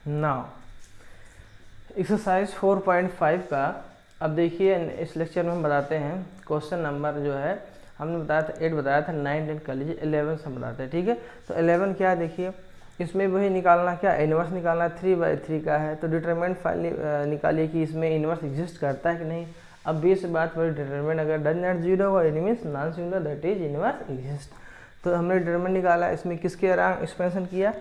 Now exercise 4.5 का अब देखिए, इस लेक्चर में हम बताते हैं क्वेश्चन नंबर जो है हमने बताया था 8 बताया था, 9 10 कर लीजिए, 11 से हम बताते हैं। ठीक है, तो 11 क्या है देखिए, इसमें वही निकालना क्या, इन्वर्स निकालना 3/3 का है। तो डिटरमिनेंट फाइनली निकालिए कि इसमें इन्वर्स एग्जिस्ट करता है कि नहीं। अब बीच बात पर डिटरमिनेंट अगर डज नॉट जीरो होगा it means non singular, that is inverse exist. तो हमने डिटरमिनेंट निकाला, इसमें किसके अराउंड एक्सपेंशन किया,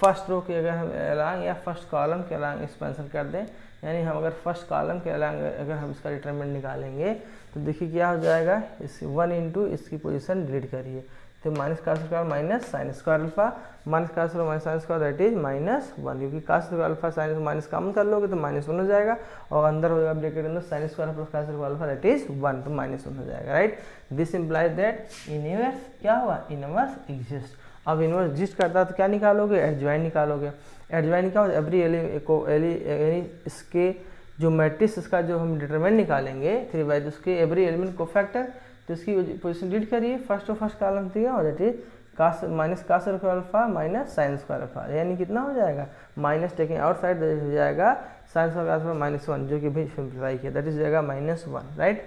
फर्स्ट रो के अगर हम अलांग या फर्स्ट कॉलम के अलांग एक्सपेंशन कर दें, यानी हम अगर फर्स्ट कॉलम के अलांग अगर हम इसका डिटरमिनेंट निकालेंगे तो देखिए क्या हो जाएगा, इस 1 इंटू इसकी पोजीशन डिलीट करिए, तो माइनस का square minus sine square alpha, minus का square minus sine square that is -1, क्योंकि का स्क्वायर अल्फा साइन माइनस कम कर लोगे तो -1 हो जाएगा, और अंदर हो जाएगा ब्रैकेट अंदर साइन स्क्वायर प्लस का स्क्वायर अल्फा दैट इज 1, तो -1 हो जाएगा। Right, this implies that inverse क्या हुआ, इनवर्स एग्जिस्ट। अब इनवर्स एग्जिस्ट करता है तो क्या निकालोगे, एडजॉइन निकालोगे। एडजॉइन क्या होता है, एवरी इसके जो मैट्रिक्स इसका जो हम डिटरमिनेंट निकालेंगे 3/3 उसके एवरी एलिमेंट को फैक्टर, तो इसकी पोजीशन डिलीट करिए, फर्स्ट और फर्स्ट कॉलम दिया और दैट इज कास माइनस का square alpha minus sine square alpha, यानी कितना हो जाएगा, माइनस टेकिंग आउटसाइड हो जाएगा साइन स्क्वायर अल्फा -1, जो कि भी सिंप्लीफाई किया दैट इज जाएगा -1। राइट,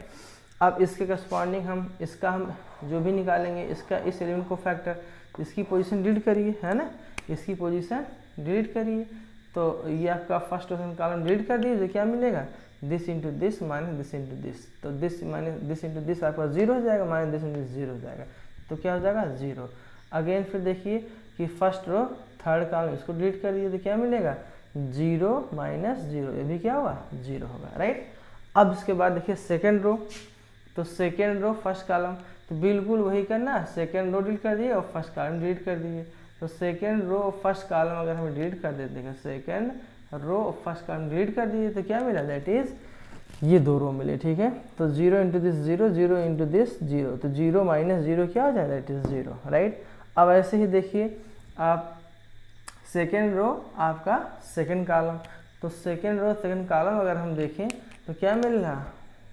अब इसके करस्पॉन्डिंग हम इसका हम जो भी निकालेंगे इसका इस एलिमेंट को फैक्टर, इसकी पोजीशन डिलीट करिए, है ना, इसकी पोजीशन डिलीट करिए, तो ये आपका फर्स्ट और सेकंड कॉलम डिलीट कर दीजिए, क्या मिलेगा, this into this minus this into this, तो this minus this into this आपका 0 हो जाएगा, माइनस दिस इंटू 0 हो जाएगा, तो क्या हो जाएगा 0। अगेन फिर देखिए कि फर्स्ट रो थर्ड कॉलम इसको डिलीट कर दीजिए, तो क्या मिलेगा 0 -0, ये भी क्या होगा 0 होगा। राइट, अब इसके बाद देखिए सेकेंड रो, तो सेकेंड रो फर्स्ट कॉलम, तो बिल्कुल वही करना, सेकेंड रो डिलीट कर दिए और फर्स्ट कॉलम डिलीट कर दिए, तो सेकेंड रो फर्स्ट कॉलम अगर हम डिलीट कर देते हैं, second row first column delete कर दिए तो क्या मिला, दैट इज ये 2 रो मिले। ठीक है, तो 0 इंटू दिस 0, 0 इंटू दिस 0, तो 0 -0 क्या हो जाए, दैट इज 0। राइट, अब ऐसे ही देखिए आप सेकेंड रो आपका सेकेंड कॉलम, तो सेकेंड रो सेकेंड कॉलम अगर हम देखें तो क्या मिल रहा,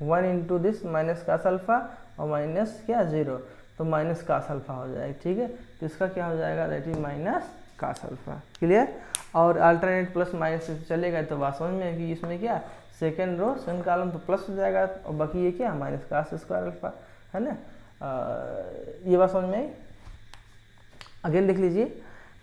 1 इंटू दिस माइनस का अल्फा और माइनस क्या 0, तो माइनस कास अल्फा हो जाएगा। ठीक है, तो इसका क्या हो जाएगा, that is minus cos alpha. Clear, और अल्टरनेट प्लस माइनस से चलेगा तो बात समझ में है कि इसमें क्या सेकेंड रो सेकेंड कॉलम तो प्लस हो जाएगा और बाकी ये क्या माइनस कास स्क्वायर अल्फा, है ना। ये बात समझ में आई। अगेन देख लीजिए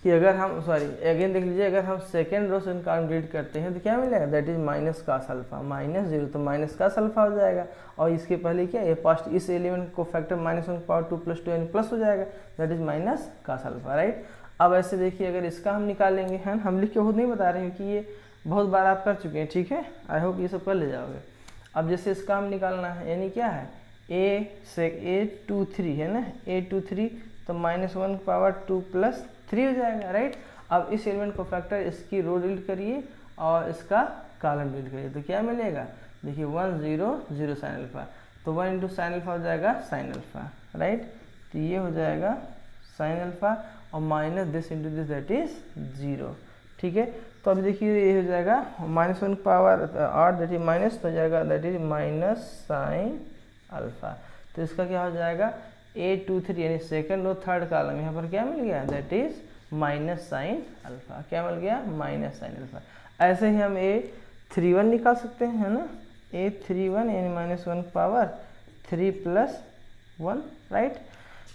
कि अगर हम अगेन देख लीजिए अगर हम second row second column delete करते हैं तो क्या मिलेगा, that is minus cos alpha -0, तो माइनस कास अल्फा हो जाएगा, और इसके पहले क्या ये पास्ट इस एलिमेंट को फैक्टर -1/2 + 2 यानी प्लस हो जाएगा, that is minus cos alpha. Right, अब ऐसे देखिए अगर इसका हम निकालेंगे, है हम लिख के खुद नहीं बता रहे हैं कि ये बहुत बार आप कर चुके हैं। ठीक है, आई होप ये सब कर ले जाओगे। अब जैसे इसका हम निकालना है, यानी क्या है A23 है ना, A23, तो -1/2 + 3 हो जाएगा। राइट, अब इस एलिमेंट को फैक्टर इसकी रो डिलीट करिए और इसका कॉलम डिलीट करिए, तो क्या मिलेगा, देखिए 1 0 0 साइन अल्फा, तो 1 इंटू साइन अल्फा हो जाएगा साइन अल्फा। राइट, तो ये हो जाएगा साइन अल्फा और minus this into this that is 0। ठीक है, तो अभी देखिए ये हो जाएगा -1/8 दैट इज माइनस हो जाएगा, that is minus sine alpha, तो इसका क्या हो जाएगा A23 यानी सेकंड रो थर्ड कॉलम, यहाँ पर क्या मिल गया, that is minus sine alpha, क्या मिल गया, माइनस साइन अल्फा। ऐसे ही हम A31 निकाल सकते हैं, है ना, A31 यानी -1/3 + 1। राइट,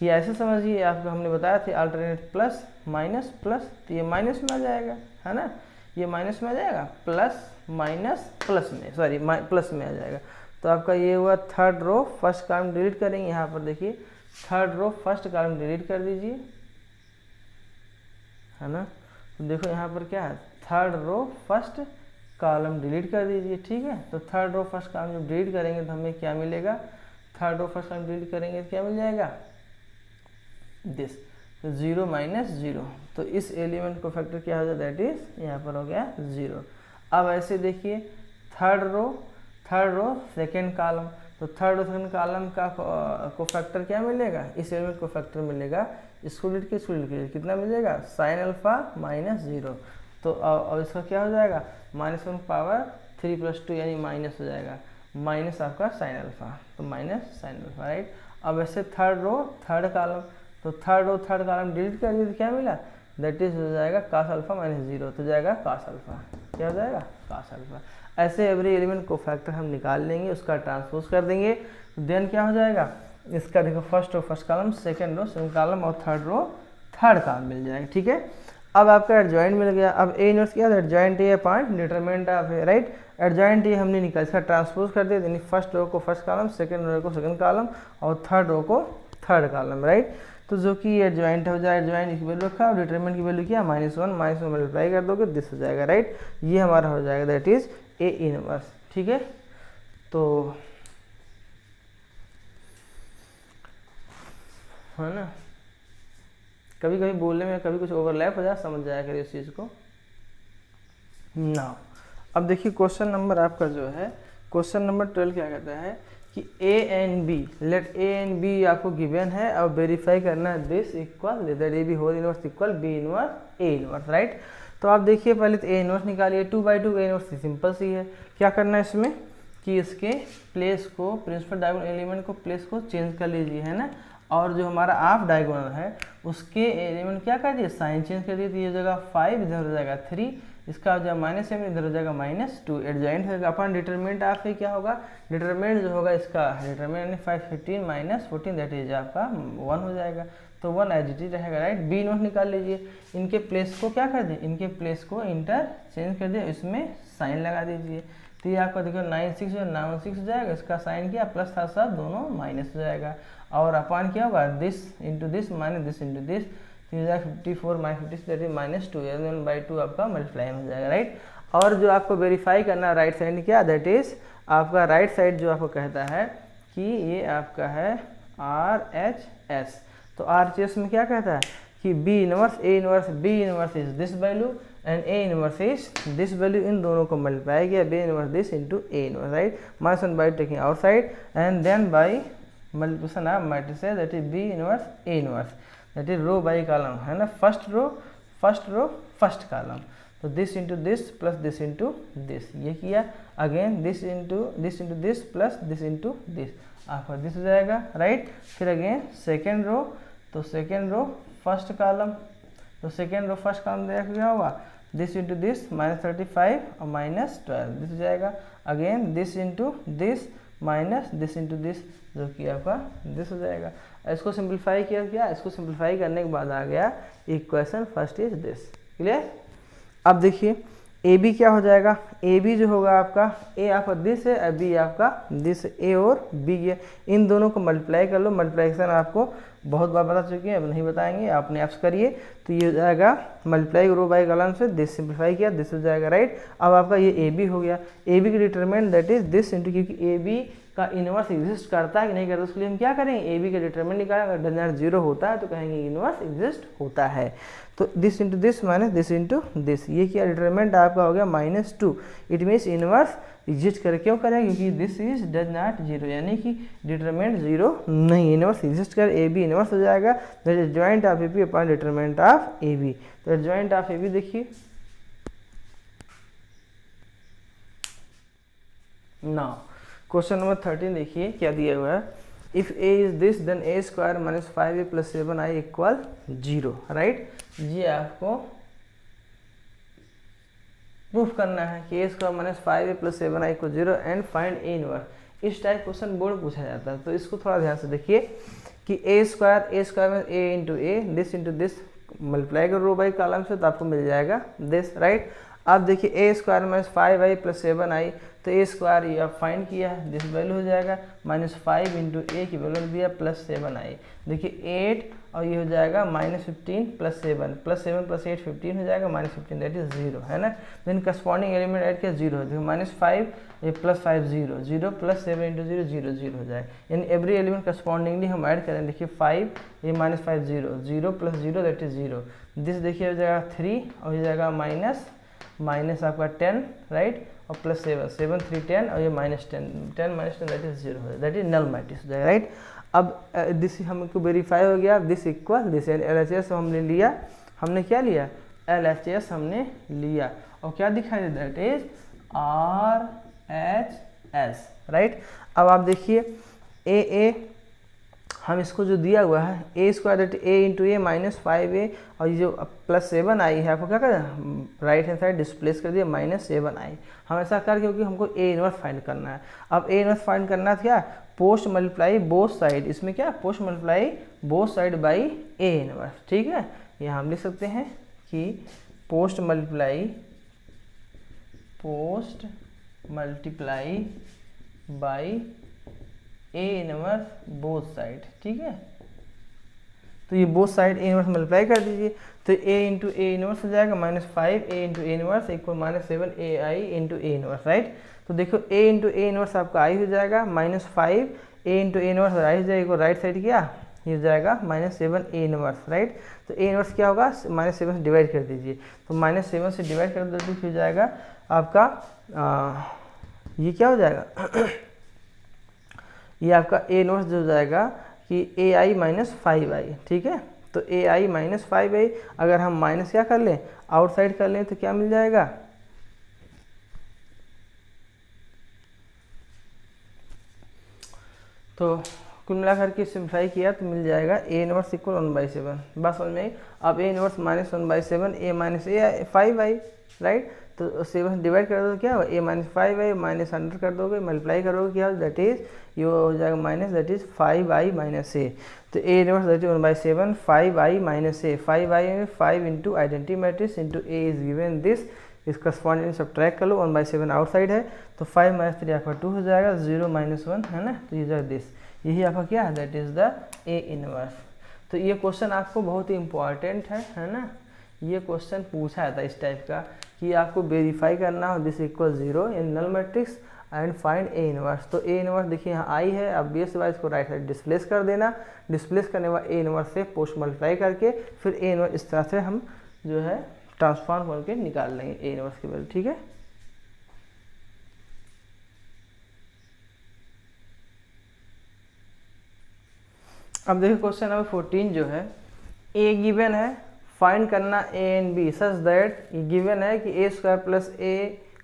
ये ऐसे समझिए आपको हमने बताया था अल्टरनेट प्लस माइनस प्लस, तो ये माइनस में आ जाएगा, है ना, ये माइनस में आ जाएगा, प्लस माइनस प्लस में प्लस में आ जाएगा। तो आपका ये हुआ third row first column delete करेंगे, यहाँ पर देखिए third row first column delete कर दीजिए, है ना, तो देखो यहाँ पर क्या है, third row first column delete कर दीजिए। ठीक है, तो थर्ड रो फर्स्ट कॉलम जब डिलीट करेंगे तो हमें क्या मिलेगा, third row first column delete करेंगे तो क्या मिल जाएगा, दिस, तो 0 -0, तो इस एलिमेंट को फैक्टर क्या हो जाए, दैट इज यहाँ पर हो गया 0। अब ऐसे देखिए थर्ड रो सेकेंड कॉलम, तो थर्ड और सेकेंड कॉलम का को फैक्टर क्या मिलेगा, इस एलिमेंट को फैक्टर मिलेगा, इसको डिलीट के कितना मिलेगा, साइन अल्फा -0, तो अब इसका क्या हो जाएगा, -1/3 + 2 यानी माइनस हो जाएगा, माइनस आपका साइन अल्फा, तो माइनस साइन अल्फा। राइट, अब ऐसे थर्ड रो थर्ड कॉलम, तो third row third column delete कर दिए तो क्या मिला, दैट इज हो जाएगा cos अल्फा माइनस 0, तो जाएगा cos अल्फा, क्या हो जाएगा cos अल्फा। ऐसे एवरी एलिमेंट को फैक्टर हम निकाल लेंगे, उसका ट्रांसपोज कर देंगे, तो देन क्या हो जाएगा, इसका देखो first row first column, second row second column और थर्ड रो थर्ड कॉलम मिल जाएगा, ठीक है। अब आपका एडजॉइंट मिल गया। अब ए इनवर्स क्या है, adjoint A point determinant of A, right. Adjoint A हमने निकाला, इसका ट्रांसपोज कर दिया, यानी फर्स्ट रो को फर्स्ट कॉलम, सेकंड रो को सेकंड कॉलम और थर्ड रो को थर्ड कॉलम, राइट। तो जो कि एडजॉइंट हो जाए, एडजॉइंट की वैल्यू रखा और डिटरमिनेंट की वैल्यू क्या -1 मल्टीप्लाई कर दोगे दिस हो जाएगा, राइट। ये हमारा हो जाएगा दैट इज ए इनवर्स, ठीक है। तो है ना, कभी कभी बोलने में कभी कुछ ओवरलैप हो जाए, समझ जाया करिए इस चीज़ को ना। अब देखिए क्वेश्चन नंबर आपका जो है क्वेश्चन नंबर 12 क्या कहता है कि A and B, let A and B आपको गिवन है और वेरीफाई करना है this equal that A B whole inverse equal B inverse A inverse, right. तो आप देखिए पहले तो ए इनवर्स निकालिए, 2/2 ए इनवर्स सिंपल सी है। क्या करना है इसमें कि इसके प्लेस को, प्रिंसिपल डायगोनल एलिमेंट को प्लेस को चेंज कर लीजिए, है ना। और जो हमारा हाफ डायगोनल है उसके एलिमेंट क्या कर दिए, साइन चेंज कर दिए, तो ये जगह 5 इधर हो जाएगा 3, इसका हो जाएगा -7 इधर हो जाएगा -2, एडजॉइंट होगा अपन डिटरमिनेंट ऑफ क्या होगा, डिटरमिनेंट जो होगा इसका डिटरमिनेंट 5 15 -14 दैट इज आपका 1 हो जाएगा, तो 1 एज इट इज रहेगा, राइट। बी नोट निकाल लीजिए, इनके प्लेस को क्या कर दिए, इनके प्लेस को इंटरचेंज कर दिया, इसमें साइन लगा दीजिए, तो ये आपका देखो 9 6 और 9 6 हो जाएगा, इसका साइन क्या प्लस था सब दोनों माइनस हो जाएगा, और अपान क्या होगा this into this minus this into this, तो 54 -50 दैट इज -2, 1/2 आपका मल्टीप्लाई हो जाएगा, राइट। और जो आपको वेरीफाई करना राइट साइड क्या, दैट इज आपका राइट साइड जो आपको कहता है कि ये आपका है RHS, तो RHS में क्या कहता है कि B inverse A inverse B inverse is this value and A inverse is this value, इन दोनों को मल्टीप्लाई किया, B inverse this into A inverse, right. -1/2 taking outside and then by multiplication of matrices that is B inverse A inverse that is row by column, है ना, first row first column, तो this into this plus this into this, ये किया, again this into this plus this into this, आपका this हो जाएगा, right. फिर again second row, तो सेकेंड रो फर्स्ट कॉलम, तो सेकेंड रो फर्स्ट कॉलम देखा क्या होगा, दिस इंटू दिस -35 और -12 दिस हो जाएगा, again this into this minus this into this, जो कि आपका दिस हो जाएगा। इसको सिंप्लीफाई किया, क्या इसको सिंप्लीफाई करने के बाद आ गया equation first is this, clear. अब देखिए ए बी क्या हो जाएगा, ए बी जो होगा आपका, ए आपका दिस है और बी आपका दिस, ए और बी है, इन दोनों को मल्टीप्लाई कर लो, मल्टीप्लाइकेशन आपको बहुत बार बता चुके हैं, अब नहीं बताएंगे, आपने एप्स करिए, तो ये हो जाएगा मल्टीप्लाई रो बाई कॉलम से, दिस सिंप्लीफाई किया, दिस हो जाएगा, राइट। अब आपका ये ए बी हो गया, ए बी की determinant that is this into, क्योंकि ए बी का इनवर्स एग्जिस्ट करता है कि नहीं करता, उसके लिए हम क्या करेंगे, ए बी का डिटरमिनेंट निकालेंगे, अगर डजनट 0 होता है तो कहेंगे इनवर्स एग्जिस्ट होता है, तो this into this minus this into this, ये क्या डिटरमिनेंट आपका हो गया -2, इट मीन्स इनवर्स एग्जिस्ट करे, क्यों करें, क्योंकि दिस इज डज नॉट 0, यानी कि डिटरमिनेंट 0 नहीं, इनवर्स एग्जिस्ट कर, ए बी इनवर्स हो जाएगा, that is joint of A B upon determinant of A B, तो जॉइंट ऑफ ए बी देखिए नाउ क्वेश्चन नंबर 13 देखिए क्या दिया हुआ है, if A is this then A square -5a + 7i equal 0, right. ये आपको प्रूफ करना है कि A square -5a + 7i equal 0 and find A inverse. इस टाइप क्वेश्चन बोर्ड पूछा जाता है, तो इसको थोड़ा ध्यान से देखिए कि ए स्क्वायर में A into A, this into this multiply करो रो बाई कॉलम से, तो आपको मिल जाएगा दिस, राइट। अब देखिए ए स्क्वायर -5i + 7i, तो ए स्क्वायर ये आप फाइंड किया है, दिस वैल्यू हो जाएगा -5 इंटू ए की वैल्यू दिया +7i, देखिए 8 और ये हो जाएगा -15 + 7 + 8 15 हो जाएगा, -15 दैट इज 0, है ना। देन करस्पॉन्डिंग एलिमेंट ऐड किया 0, देखो -5 ये +5 0 0 + 7 इंटू 0 0 0 हो जाएगा, यानी एवरी एलिमेंट करस्पॉन्डिंगली हम ऐड करें, देखिए 5 ये -5 0 0 + 0 दैट इज 0, दिस देखिए हो जाएगा 3 और हो जाएगा माइनस आपका 10, राइट, और +7 7 3 10 और ये -10 10 दैट इज 0 हो जाएगा, दैट इज नल मैट्रिक्स हो जाएगा, राइट। अब दिस हमको वेरीफाई हो गया, दिस इक्वल दिस, LHS हमने लिया, हमने क्या लिया, LHS हमने लिया, और क्या दिखाई दे, दैट इज RHS, राइट। अब आप देखिए ए हम इसको जो दिया हुआ है A square that A into A minus 5a और ये जो प्लस 7 आई है आपको क्या करें राइट हैंड साइड डिस्प्लेस कर दिया माइनस 7 आई। हम ऐसा कर क्योंकि हमको ए इनवर्स फाइंड करना है। अब ए इनवर्स फाइंड करना था क्या पोस्ट मल्टीप्लाई बोथ साइड, इसमें क्या post multiply both side by A inverse. ठीक है, यहाँ हम लिख सकते हैं कि post multiply by A inverse both side. ठीक है, तो ये both side A inverse multiply कर दीजिए, तो ए इंटू ए इनवर्स हो जाएगा -5 A into A inverse equal -7 A I into A inverse. Right, तो देखो ए इंटू ए इनवर्स आपका आई हो जाएगा -5 ए इंटू ए इनवर्स आई हो जाएगा, राइट साइड क्या ये हो जाएगा -7 ए इनवर्स। राइट, तो ए इनवर्स क्या होगा -7 से डिवाइड कर दीजिए, तो -7 से डिवाइड कर दो तो हो जाएगा आपका ये क्या हो जाएगा ये आपका ए इनवर्स जो हो जाएगा कि ए आई -5 आई। ठीक है, तो ए आई -5 आई अगर हम माइनस क्या कर लें आउटसाइड कर लें तो क्या मिल जाएगा तो कुल मिलाकर के सिम्प्लाई किया तो मिल जाएगा ए इनवर्स इक्वल 1/7। बस समझ में अब A inverse -1/7 A minus A 5 I. Right, तो 7 डिवाइड कर दो तो क्या होगा ए -5 आई माइनस 100 कर दोगे मल्टीप्लाई करोगे क्या दैट इज ये हो जाएगा minus that is 5i minus A. तो A inverse that is 1/7 5i minus A 5i में 5 into identity matrix into A is given this, इसका स्पॉन्डिंग सब्ट्रैक्ट कर लो 1/7 आउटसाइड है तो 5 - 3 आपका 2 हो जाएगा 0 - 1 है ना, तो ये जो दिस यही आपका क्या है that is the A inverse. तो ये क्वेश्चन आपको बहुत ही इंपॉर्टेंट है ना, ये क्वेश्चन पूछा था इस टाइप का कि आपको वेरीफाई करना हो this equal 0 in null matrix and find A inverse. तो ए इनवर्स देखिए यहाँ आई है, अब बेस वाइज को राइट साइड डिस्प्लेस कर देना, डिस्प्लेस करने बाद ए इनवर्स से पोस्ट मल्टीप्लाई करके फिर ए इनवर्स इस तरह से हम जो है ट्रांसफॉर्म करके निकाल लेंगे ए इनवर्स की वैल्यू। ठीक है, अब देखिए क्वेश्चन नंबर 14 जो है ए गिवन है फाइंड करना A and B such that ये गिवन है कि A square plus A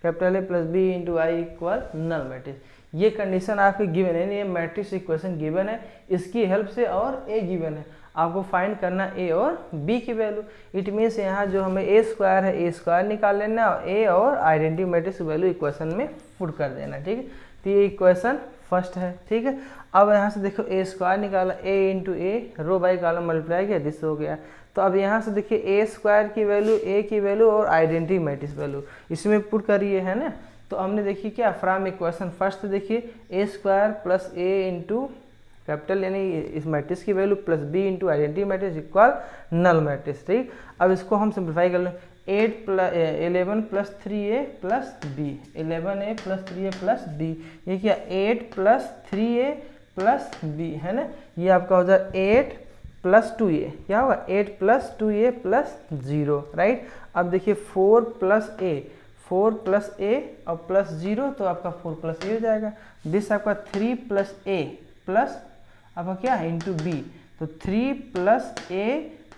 capital A plus B into I equal null matrix. ये कंडीशन आपकी गिवन है, ये मैट्रिक्स इक्वेशन गिवन है, इसकी हेल्प से और ए गिवन है आपको फाइंड करना ए और बी की वैल्यू। इट मीन्स यहाँ जो हमें ए स्क्वायर है ए स्क्वायर निकाल लेना और ए और आइडेंटिटी मैट्रिक्स वैल्यू इक्वेशन में पुट कर देना। ठीक है, तो ये इक्वेशन फर्स्ट है। ठीक है, अब यहाँ से देखो ए स्क्वायर निकाला A into A row by column multiply किया दिस हो गया। तो अब यहाँ से देखिए ए स्क्वायर की वैल्यू ए की वैल्यू और आइडेंटिटी मैट्रिक्स वैल्यू इसमें पुट करिए है ना। तो हमने देखिए क्या फ्रॉम इक्वेशन फर्स्ट देखिए A square plus A into capital यानी इस मैट्रिक्स की value plus B into identity matrix equal null matrix. ठीक, अब इसको हम सिंप्लीफाई कर लें 11 plus 3a plus B 11a plus 3a plus B ये क्या 8 प्लस 3a प्लस बी है ना, ये आपका हो जाए 8 प्लस 2a क्या होगा 8 प्लस 2a प्लस 0। राइट, अब देखिए 4 प्लस a और प्लस 0 तो आपका 4 प्लस a हो जाएगा। दिस आपका 3 प्लस a प्लस आपका क्या है इंटू बी, तो 3 प्लस a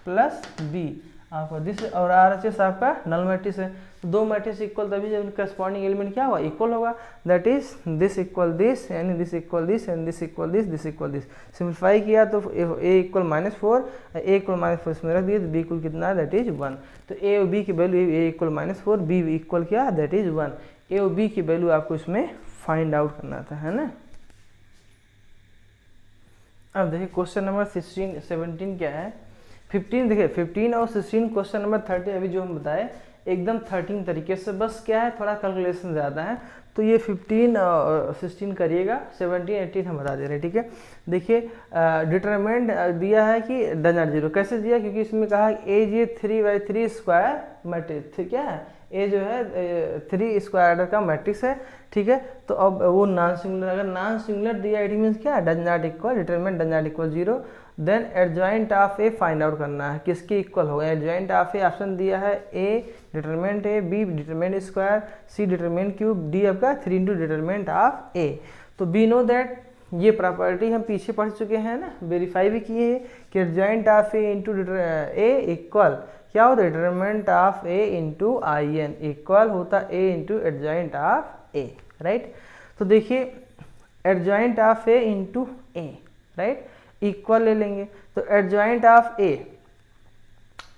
प्लस बी आपका दिस और RHS आपका नल मैट्रिक्स है। तो दो मैट्रिक्स इक्वल तभी जब करस्पॉन्डिंग एलिमेंट क्या होगा इक्वल होगा, that is this equal this यानी this equal this and this equal this equal this. Simplify किया तो a इक्वल -4 a इक्वल -4 इसमें रख दिए तो b इक्वल कितना है दैट इज 1। तो a और b की value a equal -4 b equal क्या दैट इज 1। a और b की वैल्यू आपको इसमें फाइंड आउट करना था है ना। अब देखिए क्वेश्चन नंबर 17 क्या है 15 देखिए 15 और 16 क्वेश्चन नंबर 30 अभी जो हम बताए एकदम 13 तरीके से, बस क्या है थोड़ा कैलकुलेशन ज़्यादा है तो ये 15 और 16 करिएगा 17 18 हम बता दे रहे हैं। ठीक है, देखिए डिटरमिनेंट दिया है कि डज नॉट 0 कैसे दिया क्योंकि इसमें कहा ए जी 3/3 स्क्वायर मैट्रिक्स क्या है ए जो है 3 स्क्वायर ऑर्डर का मैट्रिक्स है। ठीक है, तो अब वो नॉन सिंगुलर अगर नॉन सिंगुलर दिया इट मीन्स क्या does not equal determinant does not equal 0 then adjoint of A find out करना है किसके इक्वल होगा। एडजॉइंट ऑफ ए ऑप्शन दिया है A determinant A B determinant square C determinant cube D आपका 3 into determinant of A. तो B know that ये property हम पीछे पढ़ चुके हैं ना, वेरीफाई भी किए हैं कि adjoint of A into A equal क्या होता है determinant of A into I N equal होता A into adjoint of A. Right, तो देखिए adjoint of A into A right equal ले लेंगे, तो एडजॉइंट ऑफ ए,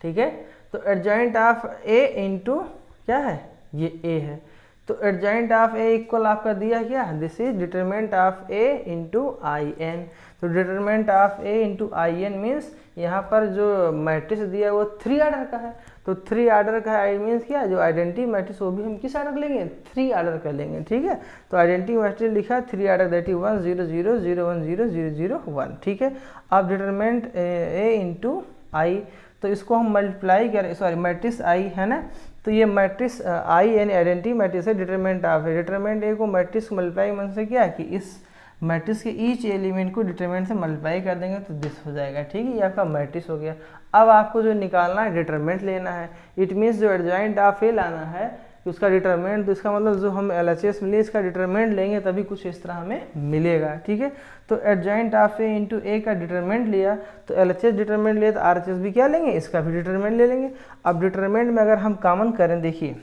ठीक है, तो एडजॉइंट ऑफ ए इंटू क्या है, ये ए है, तो एडजॉइंट ऑफ ए इक्वल आपका दिया क्या, this is determinant of A into I N. तो determinant of A into I N means यहाँ पर जो मैट्रिक्स दिया है वो 3 आर्डर का है, तो 3 आर्डर का है मीन्स क्या, जो आइडेंटिटी मैट्रिक्स वो भी हम किस आर्डर लेंगे, 3 आर्डर का लेंगे, ठीक है। तो आइडेंटिटी मैट्रिक्स लिखा है 3 आर्डर, दैट इज 1 0 0 0 1 0 0 0 1, ठीक है। अब डिटरमिनेंट ए इंटू आई, तो इसको हम मल्टीप्लाई करें, सॉरी मैट्रिक्स आई है ना, तो ये मैट्रिक्स आई यानी आइडेंटिटी मैट्रिक्स है डिटरमिनेंट ऑफ है, डिटरमिनेंट ए को मैट्रिक्स मल्टीप्लाई मन से क्या कि इस मैट्रिक्स के ईच एलिमेंट को डिटरमिनेंट से मल्टीप्लाई कर देंगे तो दिस हो जाएगा, ठीक है, ये आपका मैट्रिक्स हो गया। अब आपको जो निकालना है डिटरमिनेंट लेना है, इट मीन्स जो एडजॉइंट ऑफ ए लाना है कि उसका डिटरमिनेंट, तो इसका मतलब जो हम LHS मिले इसका डिटरमिनेंट लेंगे तभी कुछ इस तरह हमें मिलेगा, ठीक है। तो एडजॉइंट ऑफ ए इंटू ए का डिटरमिनेंट लिया, तो LHS डिटरमिनेंट लिया तो RHS भी क्या लेंगे, इसका भी डिटरमिनेंट ले लेंगे। अब डिटरमिनेंट में अगर हम कॉमन करें, देखिए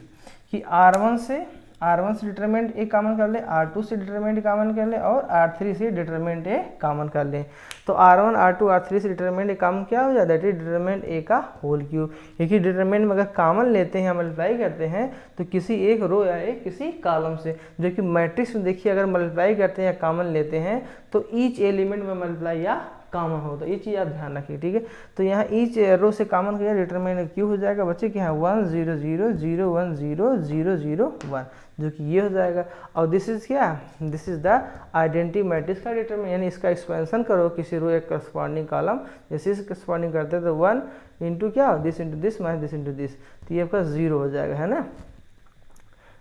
कि R1 से डिटरमिनेंट ए कॉमन कर ले, R2 से डिटरमिनेंट कॉमन कर ले और R3 से डिटरमिनेंट ए कॉमन कर ले, तो R1 R2 R3 से डिटरमिनेंट ए कॉमन क्या हो जाता है, दैट इज डिटरमिनेंट ए का होल क्यूब। क्योंकि डिटरमिनेंट में अगर कॉमन लेते हैं मल्टीप्लाई करते हैं तो किसी एक रो या एक किसी कॉलम से, जो कि मैट्रिक्स में देखिए अगर मल्टीप्लाई करते हैं या कॉमन लेते हैं तो ईच एलिमेंट में मल्टीप्लाई या कॉमन होता है, ये चीज़ आप ध्यान रखिए, ठीक है। तो यहाँ ईच रो से कॉमन किया, डिटरमिनेंट क्यू हो जाएगा बच्चे के यहाँ 1 0 0 0 1 0 0 0 1, जो कि ये हो जाएगा। और दिस इज क्या, this is the identity matrix का डिटरमिनेंट, यानी इसका एक्सपेंशन करो किसी रो एक करस्पॉन्डिंग कॉलम, जैसे इस करस्पॉन्डिंग करते हैं तो 1 इंटू क्या, this into this minus this into this, तो ये आपका 0 हो जाएगा, है ना,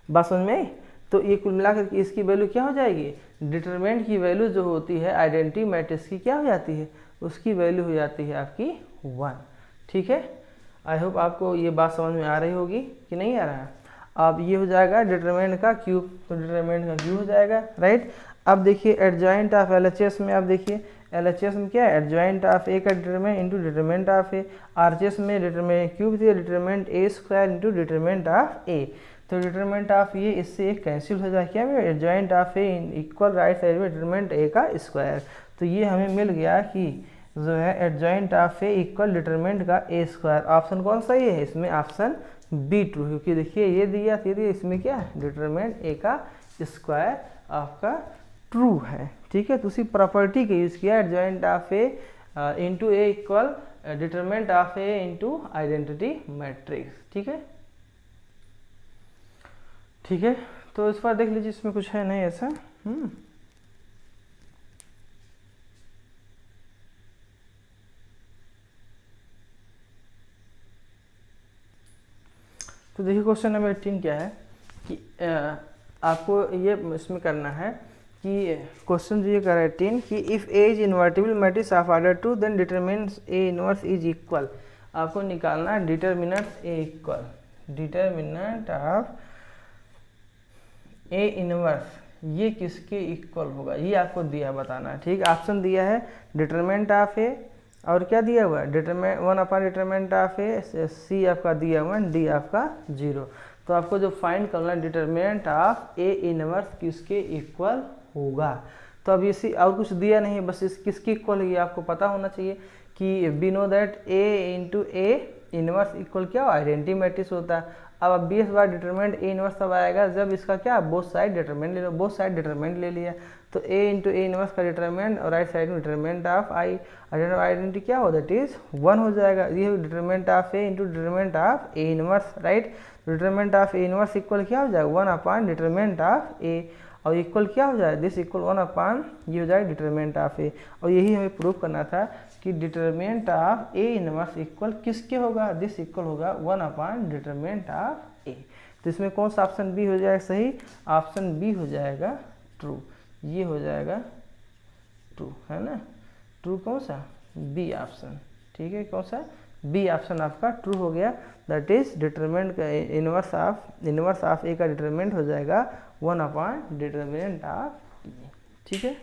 बात समझ में आई। तो ये कुल मिलाकर इसकी वैल्यू क्या हो जाएगी, डिटरमिनेंट की वैल्यू जो होती है आइडेंटिटी मैट्रिक्स की क्या हो जाती है, उसकी वैल्यू हो जाती है आपकी 1, ठीक है। आई होप आपको ये बात समझ में आ रही होगी कि नहीं आ रहा है। अब ये हो जाएगा डिटरमिनेंट का क्यूब, तो डिटरमिनेंट का क्यूब हो जाएगा, राइट। अब देखिए एडजॉइंट ऑफ LHS में, आप देखिए LHS में क्या है, एडजॉइंट ऑफ ए का determinant into determinant of A, RHS में डिटरमिनेंट क्यूब थी, determinant A square into determinant of A, तो डिटरमिनेंट ऑफ ये इससे एक कैंसिल हो जाए, क्या adjoint of A equal right side में डिटरमिनेंट ए का स्क्वायर, तो ये हमें मिल गया कि जो है adjoint of A equal determinant का ए स्क्वायर। ऑप्शन कौन सा ये है, इसमें ऑप्शन बी ट्रू, क्योंकि देखिए ये दिया इसमें क्या है, डिटरमिनेंट ए का स्क्वायर आपका ट्रू है, ठीक है। तो उसी प्रॉपर्टी का यूज़ किया, adjoint of A into A equal determinant of A into identity matrix, ठीक है, ठीक है। तो इस बार देख लीजिए इसमें कुछ है नहीं ऐसा, तो देखिए क्वेश्चन नंबर 18 क्या है कि आपको ये इसमें करना है कि क्वेश्चन जो ये कर रहा है 18 कि if A is invertible matrix of order 2 then determinant A inverse is equal, आपको निकालना है determinant A equal, determinant of A inverse ये किसके इक्वल होगा, ये आपको दिया बताना है, ठीक। ऑप्शन दिया है डिटरमिनेंट ऑफ ए और क्या दिया हुआ है, डिटरमिनेंट 1 अपॉन डिटरमिनेंट ऑफ ए, सी आपका दिया हुआ है, डी आपका 0। तो आपको जो फाइंड करना है डिटरमिनेंट ऑफ ए इनवर्स किसके इक्वल होगा। तो अब इसी और कुछ दिया नहीं, बस इस किसके इक्वल है ये आपको पता होना चाहिए कि we know that A into A inverse equal क्या आइडेंटिटी मैट्रिक्स होता है। अब 20 बार डिटरमिनेंट ए इनवर्स तब आएगा जब इसका क्या बोथ साइड डिटरमिनेंट ले लो, बोथ साइड डिटरमिनेंट ले लिया, तो ए इंटू ए इनवर्स का डिटरमिनेंट और राइट साइड में डिटरमिनेंट ऑफ आई, आइडेंटिटी क्या हो दैट इज 1 हो जाएगा। ये determinant of A into determinant of A inverse, right. Determinant of A inverse equal क्या हो जाएगा 1 अपॉन डिटरमिनेंट ऑफ ए, और इक्वल क्या हो जाए दिस इक्वल 1 अपॉन ये हो जाएगा डिटरमिनेंट ऑफ ए। और यही हमें प्रूव करना था कि determinant of A inverse equal किसके होगा, दिस इक्वल होगा 1 अपॉन डिटरमिनेंट ऑफ ए। तो इसमें कौन सा ऑप्शन बी हो जाएगा सही, ऑप्शन बी हो जाएगा ट्रू, ये हो जाएगा ट्रू, है ना, ट्रू कौन सा, बी ऑप्शन, ठीक है, कौन सा बी ऑप्शन आपका ट्रू हो गया। दैट इज डिटरमिनेंट का इनवर्स ऑफ ए का डिटरमिनेंट हो जाएगा 1 अपॉन डिटरमिनेंट ऑफ ए, ठीक है।